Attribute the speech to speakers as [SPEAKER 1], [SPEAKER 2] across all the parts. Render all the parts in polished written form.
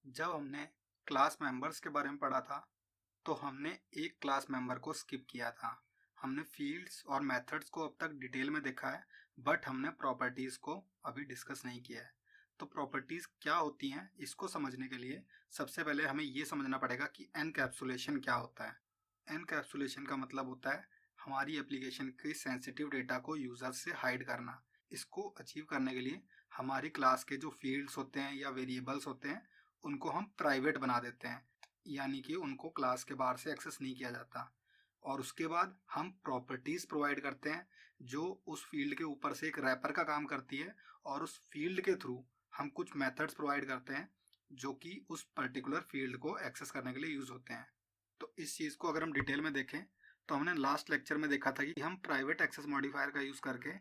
[SPEAKER 1] जब हमने class members के बारे में पढ़ा था तो हमने एक क्लास मेंबर को स्किप किया था। हमने फील्ड्स और मेथड्स को अब तक डिटेल में देखा है, बट हमने प्रॉपर्टीज़ को अभी डिस्कस नहीं किया है। तो प्रॉपर्टीज़ क्या होती हैं इसको समझने के लिए सबसे पहले हमें ये समझना पड़ेगा कि एनकैप्सुलेशन क्या होता है। एनकैप्सुलेशन का मतलब होता है हमारी एप्लीकेशन के सेंसिटिव डेटा को यूज़र से हाइड करना। इसको अचीव करने के लिए हमारी क्लास के जो फील्ड्स होते हैं या वेरिएबल्स होते हैं उनको हम प्राइवेट बना देते हैं, यानी कि उनको क्लास के बाहर से एक्सेस नहीं किया जाता। और उसके बाद हम प्रॉपर्टीज़ प्रोवाइड करते हैं जो उस फील्ड के ऊपर से एक रैपर का काम करती है, और उस फील्ड के थ्रू हम कुछ मेथड्स प्रोवाइड करते हैं जो कि उस पर्टिकुलर फील्ड को एक्सेस करने के लिए यूज़ होते हैं। तो इस चीज़ को अगर हम डिटेल में देखें तो हमने लास्ट लेक्चर में देखा था कि हम प्राइवेट एक्सेस मॉडिफायर का यूज़ करके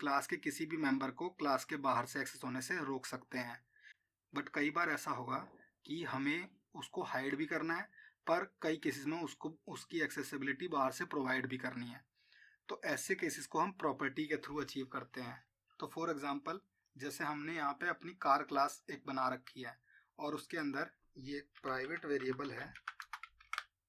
[SPEAKER 1] क्लास के किसी भी मेंबर को क्लास के बाहर से एक्सेस होने से रोक सकते हैं। बट कई बार ऐसा होगा कि हमें उसको हाइड भी करना है, पर कई केसेस में उसको उसकी एक्सेसिबिलिटी बाहर से प्रोवाइड भी करनी है। तो ऐसे केसेस को हम प्रॉपर्टी के थ्रू अचीव करते हैं। तो फॉर एग्जांपल, जैसे हमने यहाँ पे अपनी कार क्लास एक बना रखी है और उसके अंदर ये प्राइवेट वेरिएबल है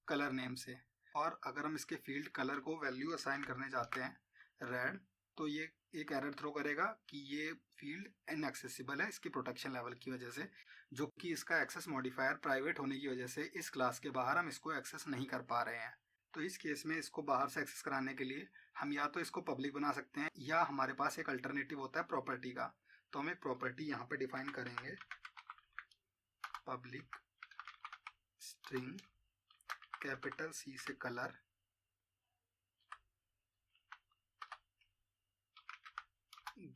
[SPEAKER 1] कलर नेम से, और अगर हम इसके फील्ड कलर को वैल्यू असाइन करने जाते हैं रेड, तो ये एक एरर थ्रो करेगा कि ये फील्ड इनएक्सेसिबल है इसकी प्रोटेक्शन लेवल की वजह से, जो कि इसका एक्सेस मॉडिफायर प्राइवेट होने की वजह से इस क्लास के बाहर हम इसको एक्सेस नहीं कर पा रहे हैं। तो इस केस में इसको बाहर से एक्सेस कराने के लिए हम या तो इसको पब्लिक बना सकते हैं, या हमारे पास एक अल्टरनेटिव होता है प्रॉपर्टी का। तो हम एक प्रॉपर्टी यहाँ पे डिफाइन करेंगे, पब्लिक स्ट्रिंग कैपिटल सी से कलर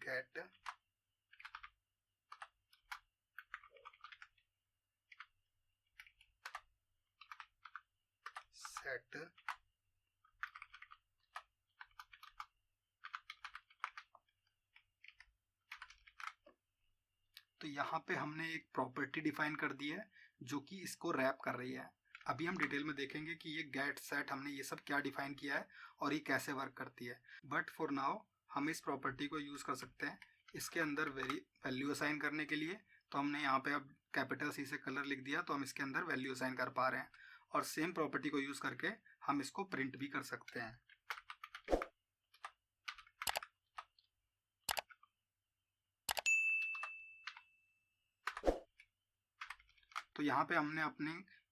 [SPEAKER 1] गेट सेट तो यहाँ पे हमने एक प्रॉपर्टी डिफाइन कर दी है जो कि इसको रैप कर रही है। अभी हम डिटेल में देखेंगे कि ये गेट सेट हमने ये सब क्या डिफाइन किया है और ये कैसे वर्क करती है। बट फॉर नाउ हम इस प्रॉपर्टी को यूज़ कर सकते हैं इसके अंदर वैल्यू असाइन करने के लिए। तो हमने यहाँ पे अब कैपिटल सी से कलर लिख दिया, तो हम इसके अंदर वैल्यू असाइन कर पा रहे हैं, और सेम प्रॉपर्टी को यूज़ करके हम इसको प्रिंट भी कर सकते हैं। तो यहाँ पे हमने अपने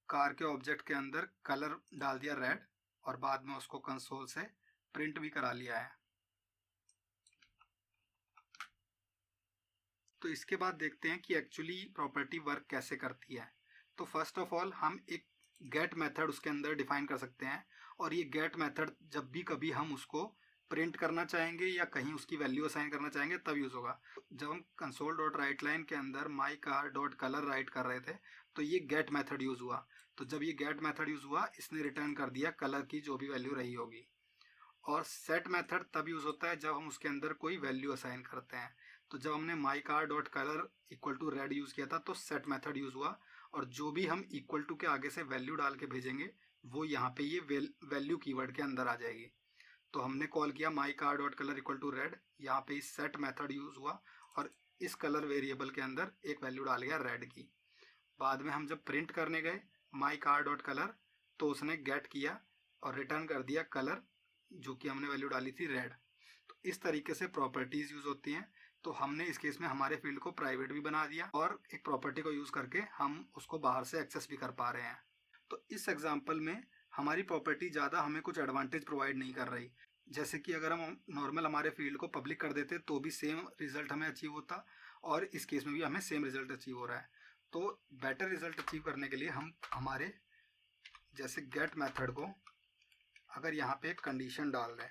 [SPEAKER 1] कार के ऑब्जेक्ट के अंदर कलर डाल दिया रेड, और बाद में उसको कंसोल से प्रिंट भी करा लिया है। तो इसके बाद देखते हैं कि एक्चुअली प्रॉपर्टी वर्क कैसे करती है। तो फर्स्ट ऑफ ऑल हम एक गेट मेथड उसके अंदर डिफाइन कर सकते हैं, और ये गेट मेथड जब भी कभी हम उसको प्रिंट करना चाहेंगे या कहीं उसकी वैल्यू असाइन करना चाहेंगे तब यूज़ होगा। जब हम कंसोल डॉट राइट लाइन के अंदर माई कार डॉट कलर राइट कर रहे थे तो ये गेट मेथड यूज़ हुआ। तो जब ये गेट मेथड यूज़ हुआ इसने रिटर्न कर दिया कलर की जो भी वैल्यू रही होगी। और सेट मेथड तब यूज़ होता है जब हम उसके अंदर कोई वैल्यू असाइन करते हैं। तो जब हमने my car dot colour equal to red use किया था तो सेट मेथड यूज़ हुआ, और जो भी हम इक्वल टू के आगे से वैल्यू डाल के भेजेंगे वो यहाँ पे ये वैल्यू कीवर्ड के अंदर आ जाएगी। तो हमने कॉल किया my car dot colour equal to red, यहाँ पे इस सेट मेथड यूज़ हुआ और इस कलर वेरिएबल के अंदर एक वैल्यू डाल गया रेड की। बाद में हम जब प्रिंट करने गए माई कार डॉट कलर, तो उसने गेट किया और रिटर्न कर दिया कलर जो कि हमने वैल्यू डाली थी रेड। तो इस तरीके से प्रॉपर्टीज़ यूज़ होती हैं। तो हमने इस केस में हमारे फील्ड को प्राइवेट भी बना दिया, और एक प्रॉपर्टी को यूज़ करके हम उसको बाहर से एक्सेस भी कर पा रहे हैं। तो इस एग्जांपल में हमारी प्रॉपर्टी ज़्यादा हमें कुछ एडवांटेज प्रोवाइड नहीं कर रही। जैसे कि अगर हम नॉर्मल हमारे फील्ड को पब्लिक कर देते तो भी सेम रिजल्ट हमें अचीव होता, और इस केस में भी हमें सेम रिजल्ट अचीव हो रहा है। तो बेटर रिजल्ट अचीव करने के लिए हम हमारे जैसे गेट मेथड को अगर यहाँ पे एक कंडीशन डाल दें,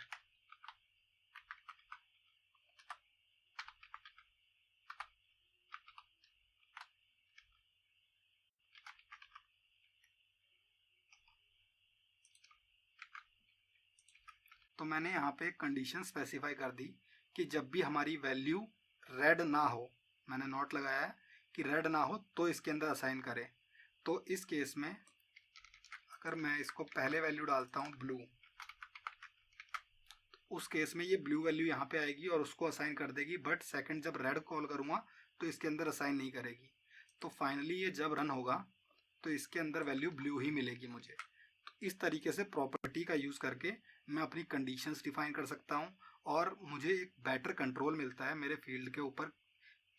[SPEAKER 1] तो मैंने यहाँ पे एक कंडीशन स्पेसिफाई कर दी कि जब भी हमारी वैल्यू रेड ना हो, मैंने नोट लगाया है कि रेड ना हो तो इसके अंदर असाइन करें। तो इस केस में अगर मैं इसको पहले वैल्यू डालता हूँ ब्लू, उस केस में ये ब्लू वैल्यू यहाँ पे आएगी और उसको असाइन कर देगी, बट सेकंड जब रेड कॉल करूँगा तो इसके अंदर असाइन नहीं करेगी। तो फाइनली ये जब रन होगा तो इसके अंदर वैल्यू ब्लू ही मिलेगी मुझे। तो इस तरीके से प्रॉपर्टी का यूज़ करके मैं अपनी कंडीशंस डिफाइन कर सकता हूँ और मुझे एक बेटर कंट्रोल मिलता है मेरे फील्ड के ऊपर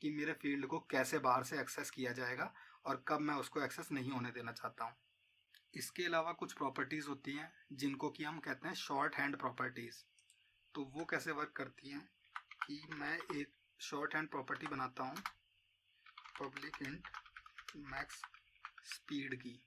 [SPEAKER 1] कि मेरे फील्ड को कैसे बाहर से एक्सेस किया जाएगा और कब मैं उसको एक्सेस नहीं होने देना चाहता हूँ। इसके अलावा कुछ प्रॉपर्टीज़ होती हैं जिनको कि हम कहते हैं शॉर्ट हैंड प्रॉपर्टीज़। तो वो कैसे वर्क करती हैं कि मैं एक शॉर्ट हैंड प्रॉपर्टी बनाता हूँ पब्लिक इंट मैक्स स्पीड की।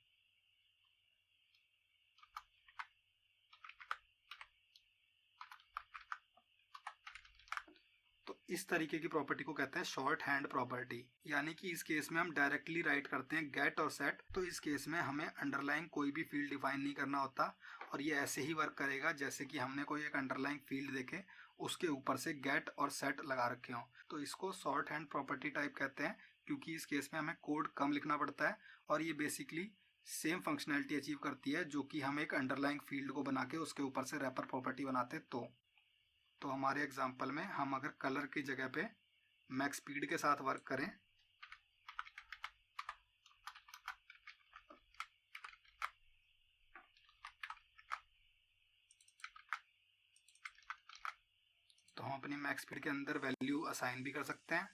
[SPEAKER 1] तो इस तरीके की प्रॉपर्टी को कहते हैं शॉर्ट हैंड प्रॉपर्टी, यानी कि इस केस में हम डायरेक्टली राइट करते हैं गेट और सेट। तो इस केस में हमें अंडरलाइन कोई भी फील्ड डिफाइन नहीं करना होता और ये ऐसे ही वर्क करेगा जैसे कि हमने कोई एक अंडरलाइन फील्ड देखे उसके ऊपर से गेट और सेट लगा रखे हों। तो इसको शॉर्ट हैंड प्रॉपर्टी टाइप कहते हैं क्योंकि इस केस में हमें कोड कम लिखना पड़ता है और ये बेसिकली सेम फंक्शनैलिटी अचीव करती है जो कि हम एक अंडरलाइन फील्ड को बना के उसके ऊपर से रैपर प्रॉपर्टी बनाते। तो हमारे एग्जांपल में हम अगर कलर की जगह पे मैक्स स्पीड के साथ वर्क करें तो हम अपनी मैक्स स्पीड के अंदर वैल्यू असाइन भी कर सकते हैं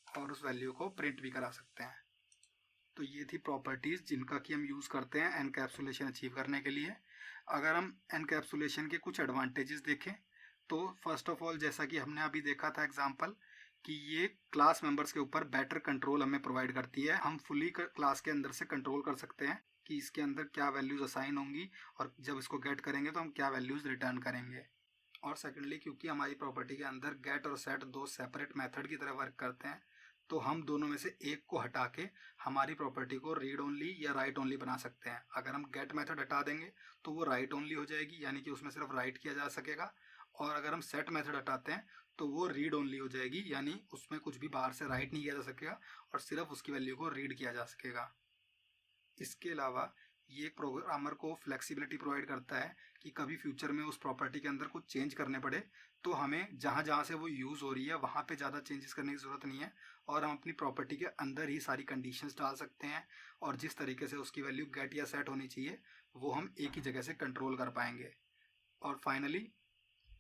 [SPEAKER 1] और उस वैल्यू को प्रिंट भी करा सकते हैं। तो ये थी प्रॉपर्टीज़ जिनका कि हम यूज़ करते हैं एनकैप्सुलेशन अचीव करने के लिए। अगर हम एनकैप्सुलेशन के कुछ एडवांटेजेस देखें तो फर्स्ट ऑफ ऑल जैसा कि हमने अभी देखा था एग्जांपल कि ये क्लास मेंबर्स के ऊपर बेटर कंट्रोल हमें प्रोवाइड करती है। हम फुली क्लास के अंदर से कंट्रोल कर सकते हैं कि इसके अंदर क्या वैल्यूज़ असाइन होंगी और जब इसको गेट करेंगे तो हम क्या वैल्यूज़ रिटर्न करेंगे। और सेकेंडली क्योंकि हमारी प्रॉपर्टी के अंदर गेट और सेट दो सेपरेट मेथड की तरह वर्क करते हैं तो हम दोनों में से एक को हटा के हमारी प्रॉपर्टी को रीड ओनली या राइट ओनली बना सकते हैं। अगर हम गेट मेथड हटा देंगे तो वो राइट ओनली हो जाएगी, यानी कि उसमें सिर्फ राइट किया जा सकेगा। और अगर हम सेट मेथड हटाते हैं तो वो रीड ओनली हो जाएगी, यानी उसमें कुछ भी बाहर से राइट नहीं किया जा सकेगा और सिर्फ उसकी वैल्यू को रीड किया जा सकेगा। इसके अलावा ये प्रोग्रामर को फ्लेक्सिबिलिटी प्रोवाइड करता है कि कभी फ्यूचर में उस प्रॉपर्टी के अंदर कुछ चेंज करने पड़े तो हमें जहाँ जहाँ से वो यूज़ हो रही है वहाँ पे ज़्यादा चेंजेस करने की ज़रूरत नहीं है और हम अपनी प्रॉपर्टी के अंदर ही सारी कंडीशंस डाल सकते हैं और जिस तरीके से उसकी वैल्यू गेट या सेट होनी चाहिए वो हम एक ही जगह से कंट्रोल कर पाएंगे। और फाइनली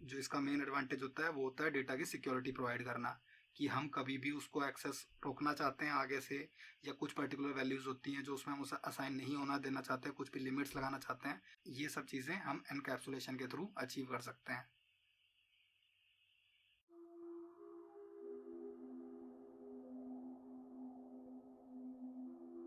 [SPEAKER 1] जो इसका मेन एडवांटेज होता है वो होता है डेटा की सिक्योरिटी प्रोवाइड करना, कि हम कभी भी उसको एक्सेस रोकना चाहते हैं आगे से या कुछ पर्टिकुलर वैल्यूज़ होती हैं जो उसमें हम उसे असाइन नहीं होना देना चाहते हैं, कुछ भी लिमिट्स लगाना चाहते हैं, ये सब चीज़ें हम एनकैप्सुलेशन के थ्रू अचीव कर सकते हैं।